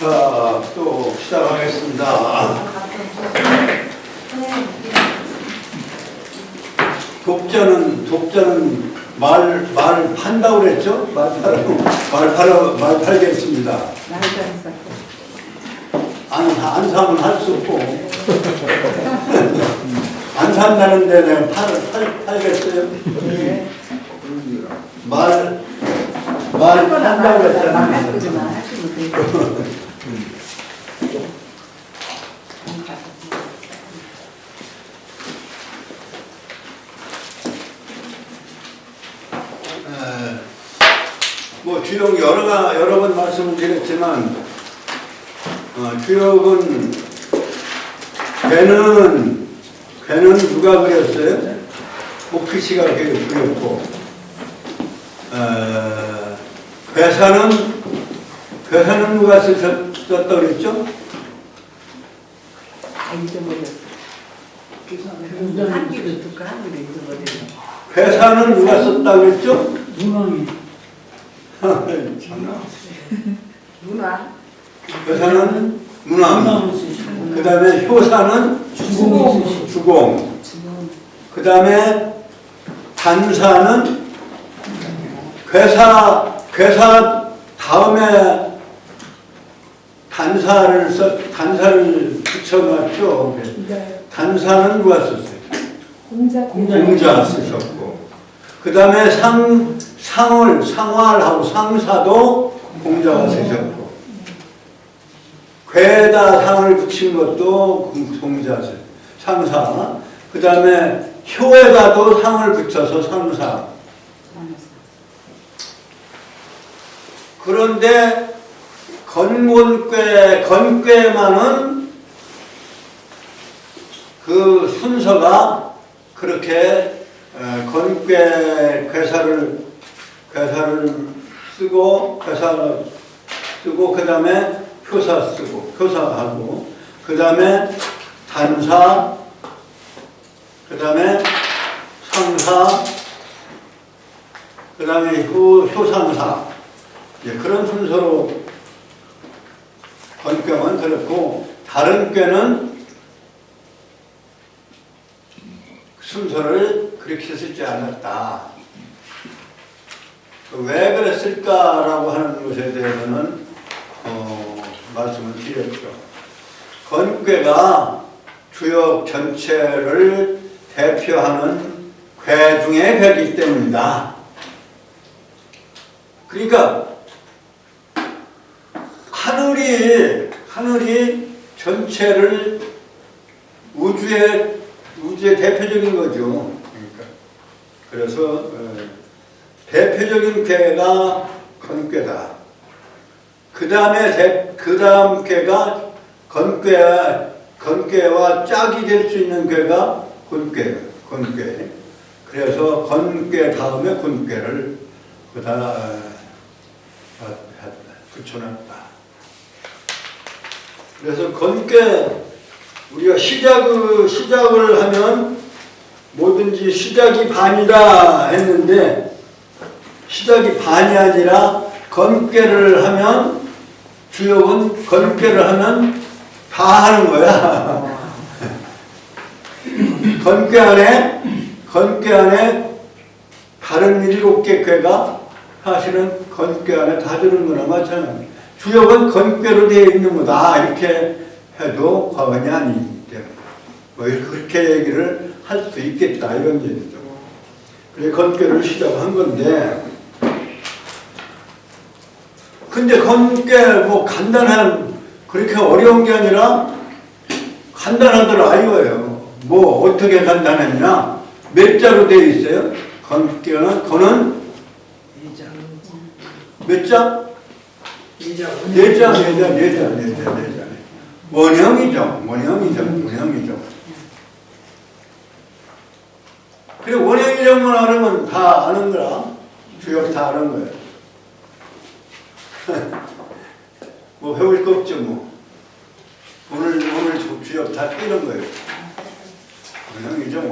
자, 또 시작하겠습니다. 독자는 말 판다고 그랬죠? 말 팔겠습니다. 안 사면 할 수 없고. 안 산다는데 내가 팔겠어요? 네. 말 판다고 그랬잖아요. 뭐 주역 여러 번 말씀을 드렸지만 주역은 괴는 누가 그렸어요? 오피시가 그렸고 괴사는 누가 썼다 그랬죠? 괴사는 누가 썼다 그랬죠? 문왕이. 문화. 괴사는 문왕. 그 다음에 효사는 주공. 그 다음에 단사는 괴사 다음에 단사를 붙여놨죠. 단사는 누가 썼어요? 공자 쓰셨고. 그 다음에 상활하고 상사도 공자가 쓰셨고. 괴에다 상을 붙인 것도 공자 상사. 그 다음에 효에다도 상을 붙여서 상사. 그런데 건괴만은 그 순서가 그렇게 괴사를 쓰고 그 다음에 효사하고 그 다음에 단사 그 다음에 상사 그 다음에 효상사 그런 순서로 건괴만 그렇고 다른 꾀는 순서를 그렇게 쓰지 않았다. 왜 그랬을까라고 하는 것에 대해서는 말씀을 드렸죠. 건괴가 주역 전체를 대표하는 괴 중의 괴이기 때문이다. 그러니까 하늘이 전체를 우주의 대표적인 거죠. 그래서 대표적인 괴가 건괴다. 그 다음 괴가 건괴와 짝이 될 수 있는 괴가 건괴. 그래서 건괴 다음에 건괴를 붙여놨다. 그래서 건괴 우리가 시작을 하면 뭐든지 시작이 반이다 했는데 시작이 반이 아니라 건괴를 하면 주역은 건괴를 하면 다 하는 거야. 건괴 안에 다른 7개 괴가 사실은 건괴 안에 다 들은 거나 마찬가지. 주역은 건괴로 되어 있는 거다 이렇게 해도 과언이 아니기 때문에 뭐 그렇게 얘기를 할 수 있겠다 이런 얘기죠. 그래서 건괴를 시작한 건데 근데 건괴 뭐 그렇게 어려운 게 아니라 간단하더라 이거예요. 뭐 어떻게 간단했냐? 몇 자로 되어 있어요? 건은 몇 자? 4자. 원형이죠. 그리고 원형이정만 알으면 다 아는 거라. 주역 다 아는 거예요. 뭐 배울 거 없죠 뭐. 오늘 주역 다 뛰는 거예요. 원형이정.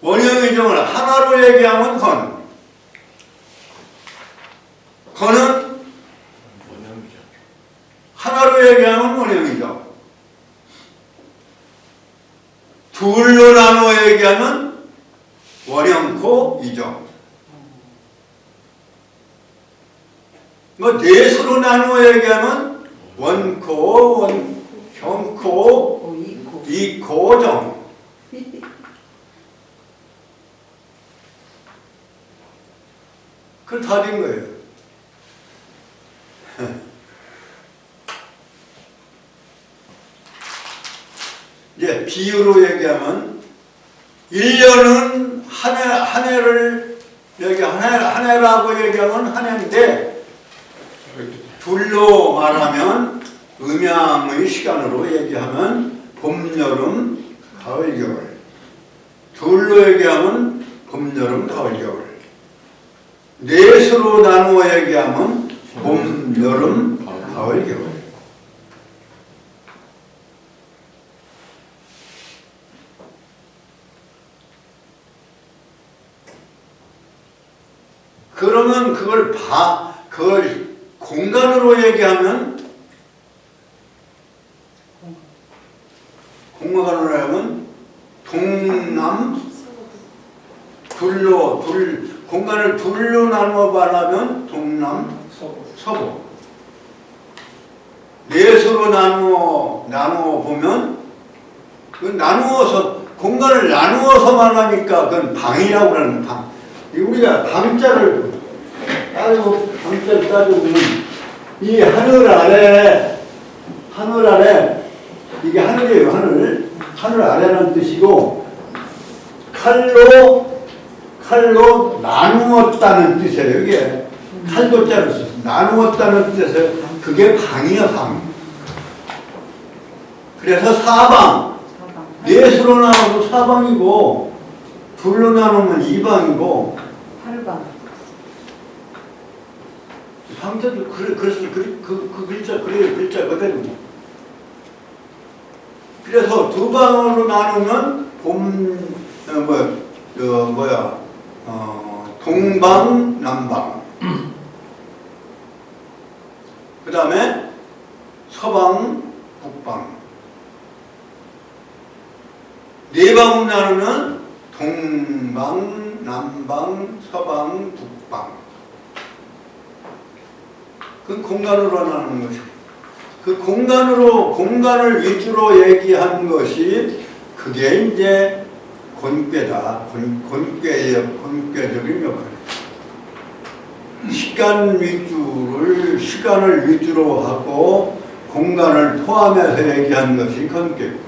원형이정을 하나로 얘기하면 건, 거는 하나로 얘기하면 원형이죠. 둘로 나누어 얘기하면 원형코이죠. 뭐 넷으로 나누어 얘기하면 원코, 형코, 이코정. 그 답인 거예요. 이제 비유로 얘기하면 1년은 한 해를 여기 한 해라고 얘기하면 한 해인데 둘로 말하면 음양의 시간으로 얘기하면 봄, 여름, 가을, 겨울. 둘로 얘기하면 봄, 여름, 가을, 겨울. 넷으로 나누어 얘기하면 봄, 여름, 가을, 겨울. 그러면 그걸 공간으로 얘기하면 공간으로 하면 동남 공간을 둘로 나누어 말하면 동남 서부. 넷으로 나누어 보면 그 나누어서 공간을 나누어서 말하니까 그건 방이라고 그러는 방. 우리가 방자를 따져보면 이 하늘 아래 이게 하늘이에요. 하늘 아래라는 뜻이고 칼로 나누었다는 뜻이에요. 이게 칼도자를 써서 나누었다는 뜻에서 그게 방이야, 방. 그래서 사방. 넷으로 나누면 사방이고 둘로 나누면 이방이고 8방. 방자도 그래서 그 글자 글자 그대로. 그래서 두 방으로 나누면 동방 남방. 그 다음에 서방 북방. 네 방으로 나누면 동방 남방 서방 북방. 그 공간으로 나누는 것이고, 그 공간을 위주로 얘기한 것이 그게 이제 권괴다. 권괴적인 역할이다. 시간을 위주로 하고 공간을 포함해서 얘기한 것이 권괴고.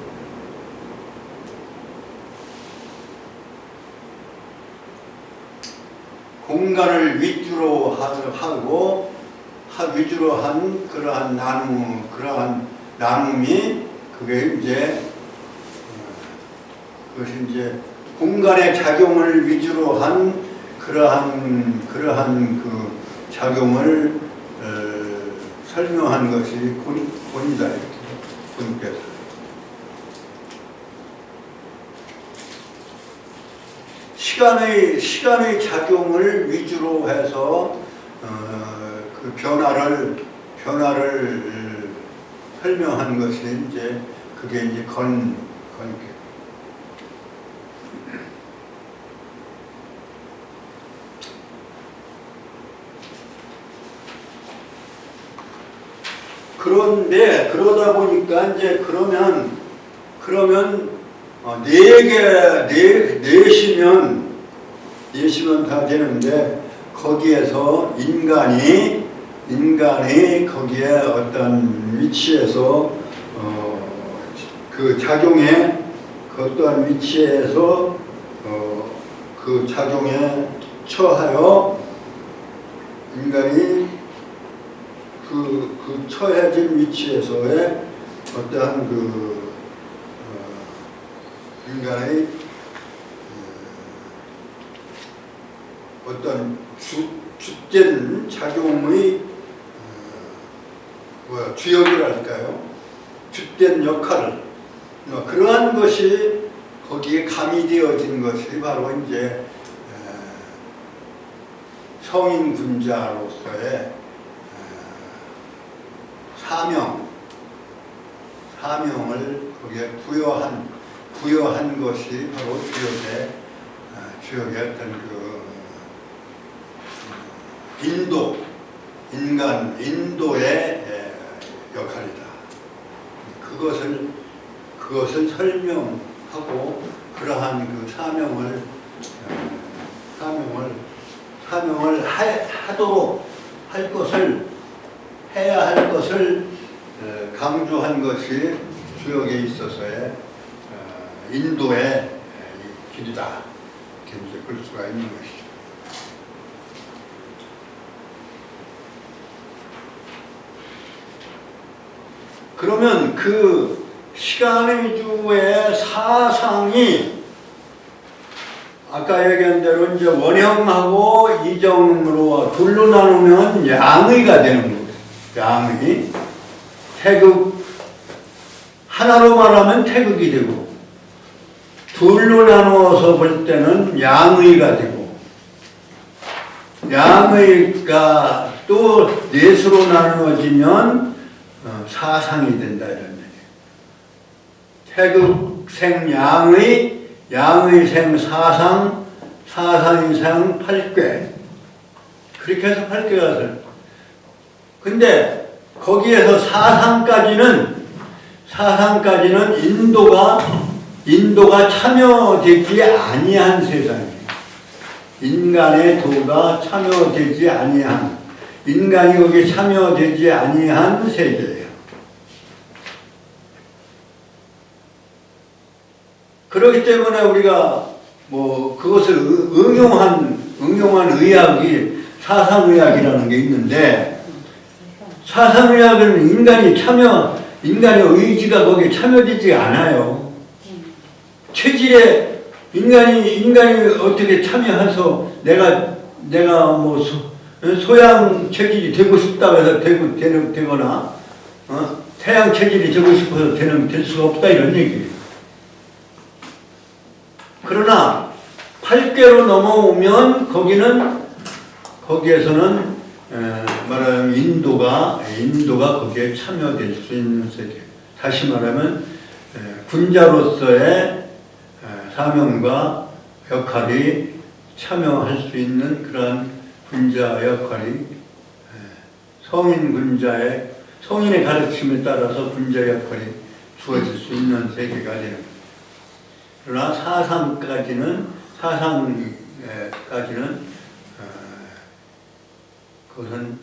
공간을 위주로 위주로 한 그러한 나눔이 그게 이제 그것이 이제 공간의 작용을 위주로 한 그러한 그 작용을 설명한 것이 권이다 이렇게 권께서. 시간의 작용을 위주로 해서 그 변화를 설명한 것이 이제 그게 이제 권계. 그런데 그러다 보니까 이제 그러면 내시면 다 되는데 거기에서 인간이 거기에 어떤 위치에서 그 작용에 그 어떠한 위치에서 그 작용에 처하여 인간이 그 처해진 위치에서의 어떠한 인간의 어떤 주된 작용의 주역이랄까요? 주된 역할을 그러한 것이 거기에 가미되어진 것이 바로 이제 성인 군자로서의 사명을 거기에 부여한 것이 바로 주역의 어떤 인도의 역할이다. 그것을 설명하고 그러한 그 사명을 해야 할 것을 강조한 것이 주역에 있어서의 인도의 길이다. 이렇게 이제 볼 수가 있는 것이죠. 그러면 그 시간의주의 사상이 아까 얘기한 대로 이제 원형하고 이정으로 둘로 나누면 양의가 되는 거예요. 양의. 태극. 하나로 말하면 태극이 되고, 둘로 나누어서 볼 때는 양의가 되고, 양의가 또 넷으로 나누어지면 사상이 된다 이런 얘기예요. 태극생 양의, 양의생 사상, 사상이생 팔괘. 그렇게 해서 팔괘가 돼. 근데 거기에서 사상까지는 인도가 참여되지 아니한 세상이에요. 인간의 도가 참여되지 아니한, 인간이 거기에 참여되지 아니한 세계예요. 그렇기 때문에 우리가 그것을 응용한 의학이 사상의학이라는 게 있는데, 사상의학은 인간의 의지가 거기에 참여되지 않아요. 체질에 인간이 어떻게 참여해서 내가 소양 체질이 되고 싶다고 해서 되거나, 태양 체질이 되고 싶어서 될 수가 없다 이런 얘기예요. 그러나 팔괘로 넘어오면 거기에서는 말하자면 인도가 거기에 참여될 수 있는 세계. 다시 말하면 군자로서의 사명과 역할이 참여할 수 있는 그러한 군자 역할이 성인의 가르침에 따라서 군자 역할이 주어질 수 있는 세계가 되는 거예요. 그러나 사상까지는 그것은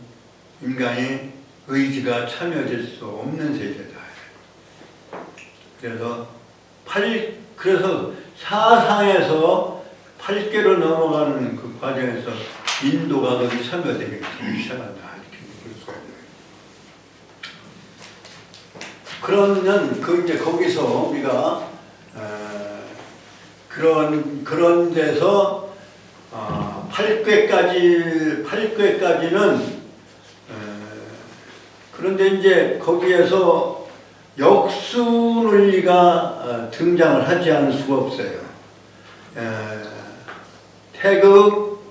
인간의 의지가 참여될 수 없는 세계다. 그래서 사상에서 팔괘로 넘어가는 그 과정에서 인도가 거기 참여되기 시작한다. 이렇게 볼 수가 있는 거예요. 그러면 이제 거기서 우리가 그런 데서 팔괘까지는 그런데 이제 거기에서 역수 논리가 등장을 하지 않을 수가 없어요. 태극,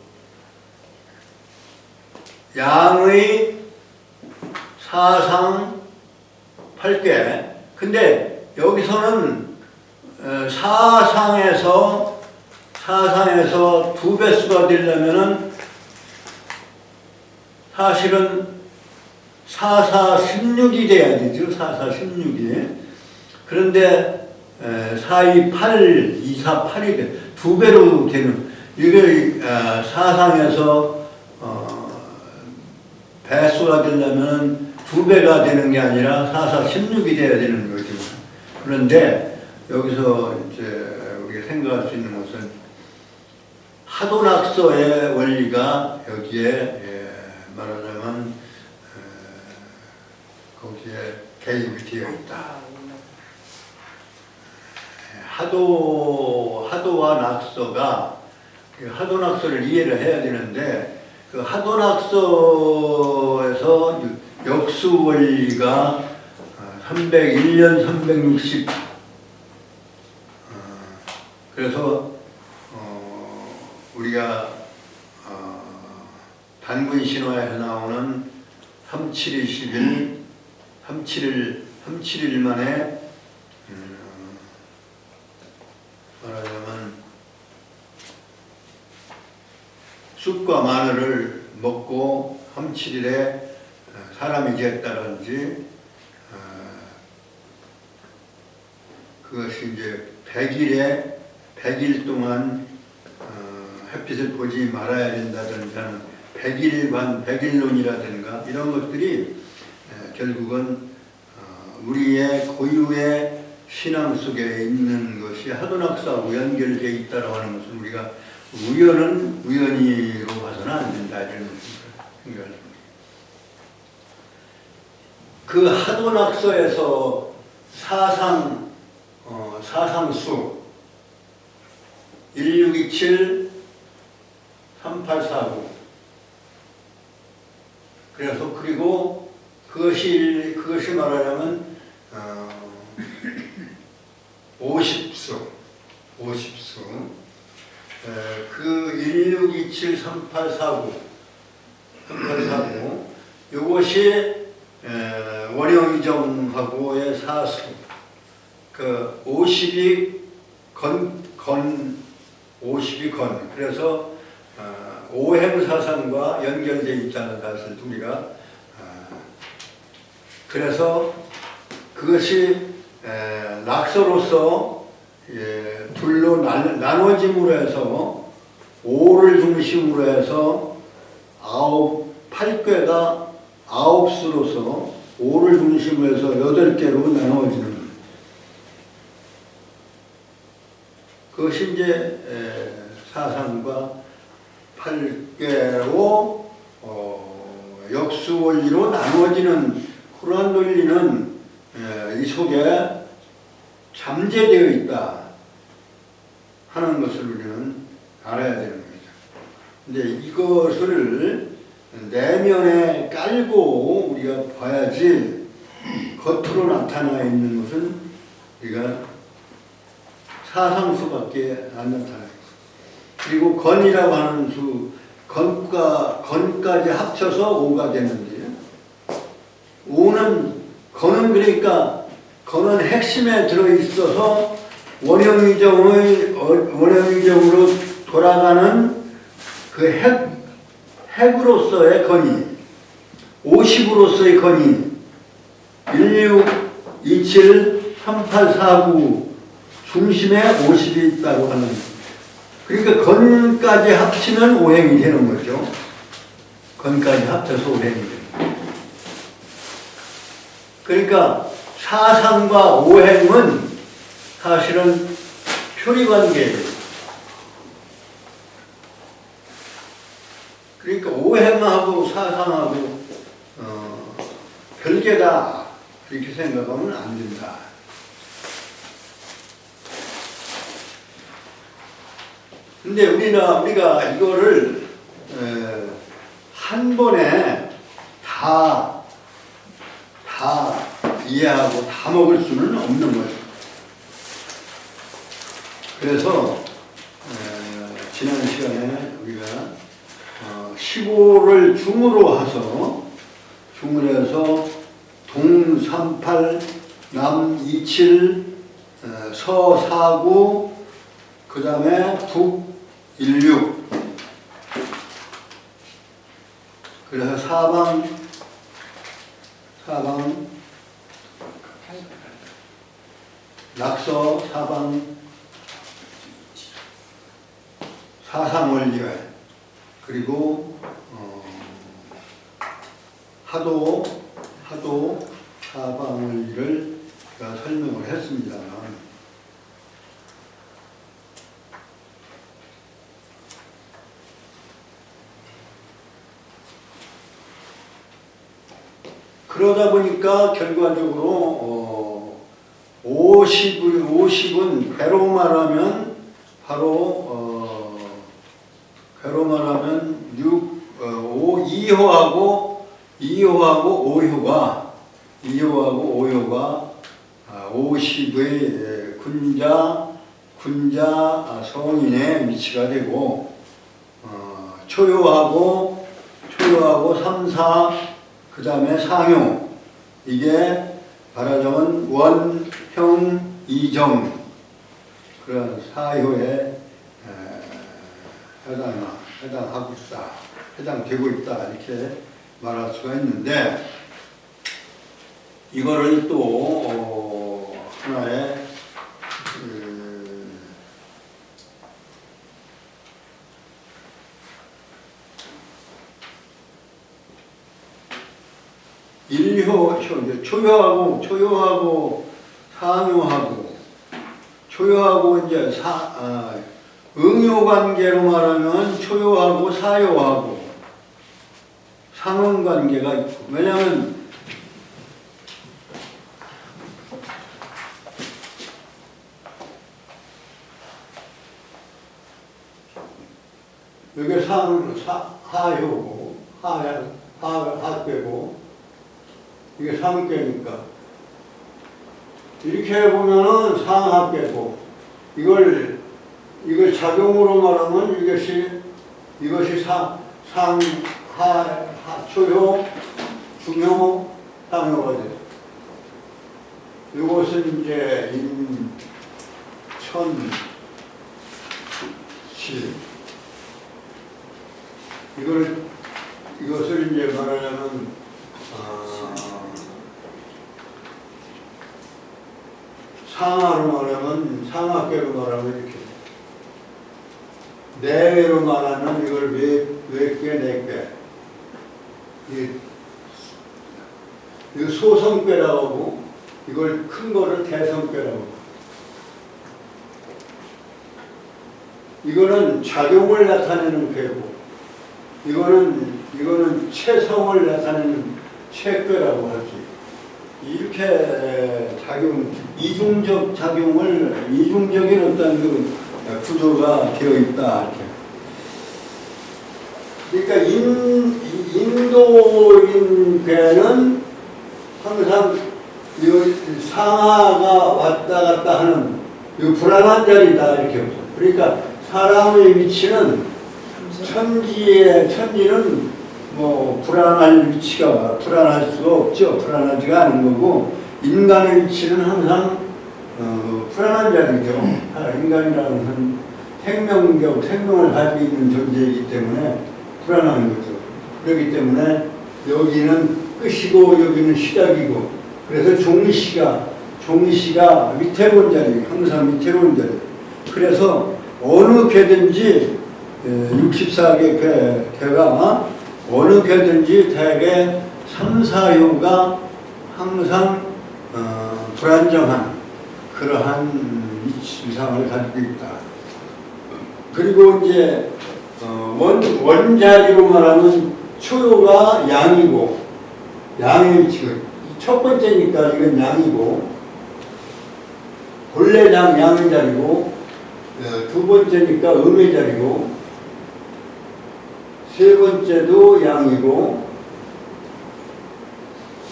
양의, 사상, 팔괘. 근데 여기서는 사상에서 두 배수가 되려면은 사실은 4416이 돼야 되죠. 4416이. 그런데 428, 248이 돼. 두 배로 되는. 이게 사상에서 배수가 되려면 두 배가 되는 게 아니라 4416이 돼야 되는 거죠. 그런데 여기서 이제 우리가 생각할 수 있는 것은 하도낙서의 원리가 여기에 말하자면 거기에 개입이 되어 있다. 하도와 낙서가 하도낙서를 이해를 해야 되는데 그 하도낙서에서 역수 원리가 301년 360 그래서 우리가 단군 신화에서 나오는 3721, 37일 만에 말하자면 쑥과 마늘을 먹고 37일에 사람이 됐다든지 그것이 이제 100일 동안 햇빛을 보지 말아야 된다든지 하는 100일론이라든가 이런 것들이 결국은 우리의 고유의 신앙 속에 있는 것이 하도낙사하고 연결되어 있다고 하는 것은 우리가 우연은 우연히로 봐서는 안 된다 이런 생각을 합니다. 그 하도낙서에서 사상수 1627, 3849 그래서 그리고 그것이 말하자면 50수 그 1627, 3849 이것이 원영이정하고의 사수 그 50이 건 그래서 오행사상과 연결되어 있다는 것을 우리가 그래서 그것이 낙서로서 둘로 나눠짐으로 해서 5를 중심으로 해서 8궤가 9수로서 5를 중심으로 해서 8개로 나눠지는 그것이 이제 사상과 8개로 역수원리로 나눠지는 그러한 논리는 이 속에 잠재되어 있다 하는 것을 우리는 알아야 되는 거죠. 근데 이것을 내면에 깔고 우리가 봐야지 겉으로 나타나 있는 것은 우리가 사상수밖에 안 나타나요. 그리고 건이라고 하는 수, 건까지 합쳐서 5가 되는데요. 건은 그러니까 건은 핵심에 들어있어서 원형이정으로 돌아가는 그 핵으로서의 건이 50으로서의 건이 16, 27, 3849 중심에 50이 있다고 하는 그러니까 건까지 합치면 오행이 되는 거죠. 건까지 합쳐서 오행이 되는 거죠. 그러니까 사상과 오행은 사실은 표리관계예요. 그러니까 오행하고 사상하고 별개다 이렇게 생각하면 안 된다. 근데 우리가 이거를 한 번에 다 이해하고 다 먹을 수는 없는 거죠. 그래서 지난 시간에 우리가 15를 중으로 해서 동 38, 남 27, 서 49, 그 다음에 북 16 그래서 사방 낙서 사방 사상원리회 그리고 하도 사방원리를 제가 설명을 했습니다만 그러다 보니까 결과적으로 50은 배로 말하면 바로 배로 말하면 2호하고 5호가 50의 군자 성인의 위치가 되고 초요하고 초요하고 3, 4, 그 다음에 상요. 이게 말하자면 원, 형, 이정 그런 사효에 해당되고 있다 이렇게 말할 수가 있는데 이거를 또 하나의 초요하고 상요하고 초요하고 이제 응요관계로 말하면 초요하고 사요하고 상응관계가 있고 왜냐하면 여기 하요고 하괴고 이게 상괴니까 이렇게 보면은 상하괴고 이걸 작용으로 말하면 이것이 초효, 중효, 상효가 돼요. 이것은 이제 인천시 이것을 이제 말하자면 상하로 말하면 상하계로 말하면 이렇게 내외로 말하면 이걸 외괴 내괴 이 소성괴라고 하고 이걸 큰 거를 대성괴라고 하고 이거는 작용을 나타내는 괴고 이거는 체성을 나타내는 체괴라고 하지. 이렇게 이중적 작용을 이중적인 어떤 그 구조가 되어 있다. 이렇게. 그러니까 인도인 괴는 항상 상하가 왔다 갔다 하는 불안한 자리다 이렇게. 그러니까 사람의 위치는 천지는 뭐 불안할 위치가 불안할 수가 없죠. 불안하지가 않은 거고 인간의 위치는 항상 불안한 자리죠. 인간이라는 생명을 가지고 있는 존재이기 때문에 불안한 거죠. 그렇기 때문에 여기는 끝이고 여기는 시작이고 그래서 종시가 위태로운 자리, 항상 위태로운 자리. 그래서 어느 괴든지 64개 괴가 어느 괴든지 대개 3, 4요가 항상 불안정한 그러한 위상을 가지고 있다. 그리고 이제 원자리로 말하면 초요가 양이고 양의 위치가 첫 번째니까 이건 양이고 본래 양의 자리고 두 번째니까 음의 자리고 세 번째도 양이고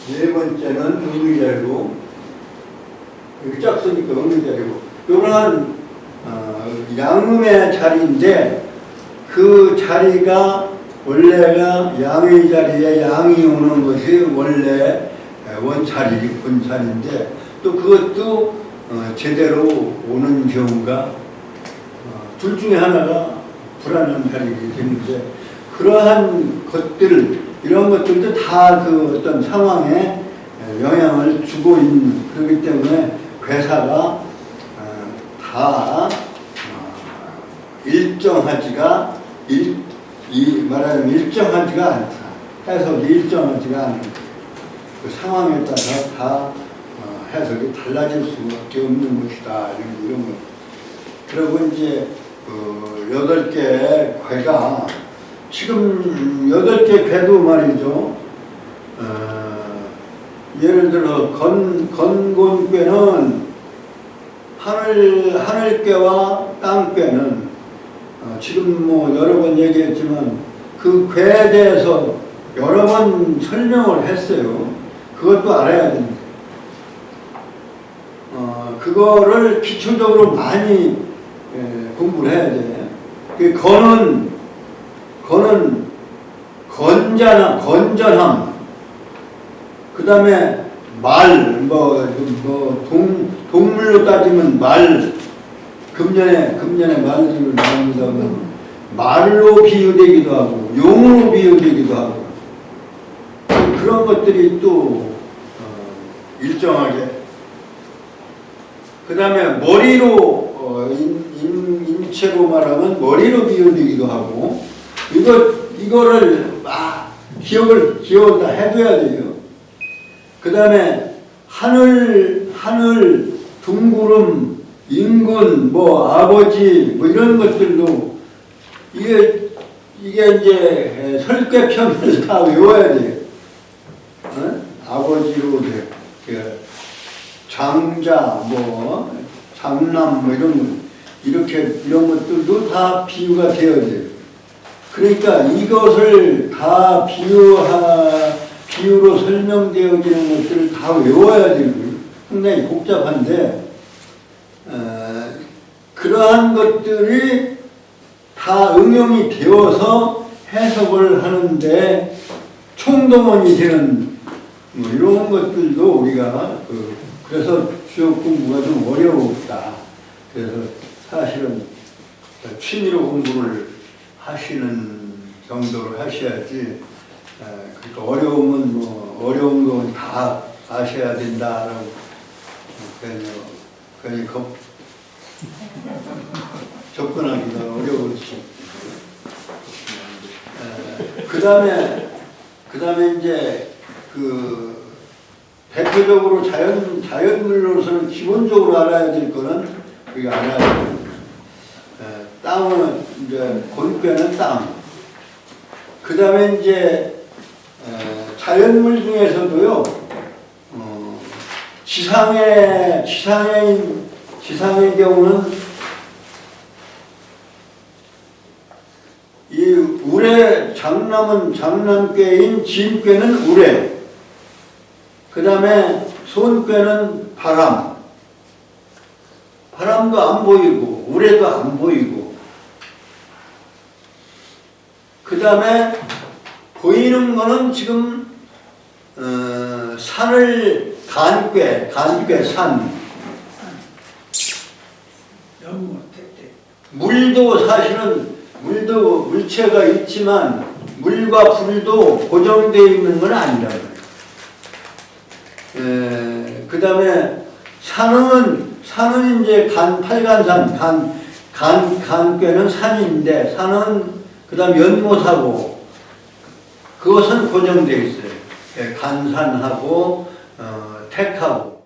네 번째는 음의 자리고 여기 짝 쓰니까 음의 자리고 이러한 양음의 자리인데 그 자리가 원래가 양의 자리에 양이 오는 것이 원래 본자리인데 또 그것도 제대로 오는 경우가 둘 중에 하나가 불안한 자리이기 때문에 그러한 것들 이런 것들도 다 그 어떤 상황에 영향을 주고 있는 그렇기 때문에 괴사가 다 일정하지가 말하자면 일정하지가 않다. 해석이 일정하지가 않은 그 상황에 따라서 다 해석이 달라질 수밖에 없는 것이다. 이런 것. 그리고 이제 8개 괴가 지금 8개 괴도 말이죠. 예를 들어 건곤괴는 하늘괴와 땅괴는 지금 뭐 여러 번 얘기했지만 그 괴에 대해서 여러 번 설명을 했어요. 그것도 알아야 됩니다. 그거를 기초적으로 많이 공부를 해야 돼. 그 건은 건전함, 그 다음에 동물로 따지면 금년에 말을 나옵니다만, 말로 비유되기도 하고, 용으로 비유되기도 하고, 그런 것들이 또, 일정하게. 그 다음에 머리로, 인체로 말하면 머리로 비유되기도 하고, 이거를 기억을 다 해둬야 돼요. 그 다음에 하늘, 둥구름, 인군, 아버지, 이런 것들도 이게 이제 설계편을 다 외워야 돼요. 아버지로 장자, 장남, 이런 것들도 다 비유가 되어야 돼요. 그러니까 이것을 다 비유로 설명되어지는 것들을 다 외워야 되고 상당히 복잡한데, 그러한 것들이 다 응용이 되어서 해석을 하는데 총동원이 되는 이런 것들도 우리가 그래서 수학 공부가 좀 어려웠다. 그래서 사실은 취미로 공부를 하시는 정도로 하셔야지, 그러니까 어려운 건 다 아셔야 된다라고 괜히 접근하기가 어려울지. 그 다음에 이제 대표적으로 자연물로서는 기본적으로 알아야 될 거는 우리가 알아야 돼요. 땅은 이제 곤괴는 땅. 그 다음에 이제 자연물 중에서도요, 지상의 경우는 이 우레, 장남괴인 진괴는 우레. 그 다음에 손괴는 바람. 바람도 안 보이고, 우레도 안 보이고. 그 다음에 보이는 거는 지금 산을 간괴 산. 물도 사실은 물체가 있지만 물과 불도 고정되어 있는 건 아니라고. 그 다음에 산은 이제 팔간산, 간괴는 산인데, 산은 그 다음 연못하고, 그것은 고정되어 있어요. 간산하고, 택하고.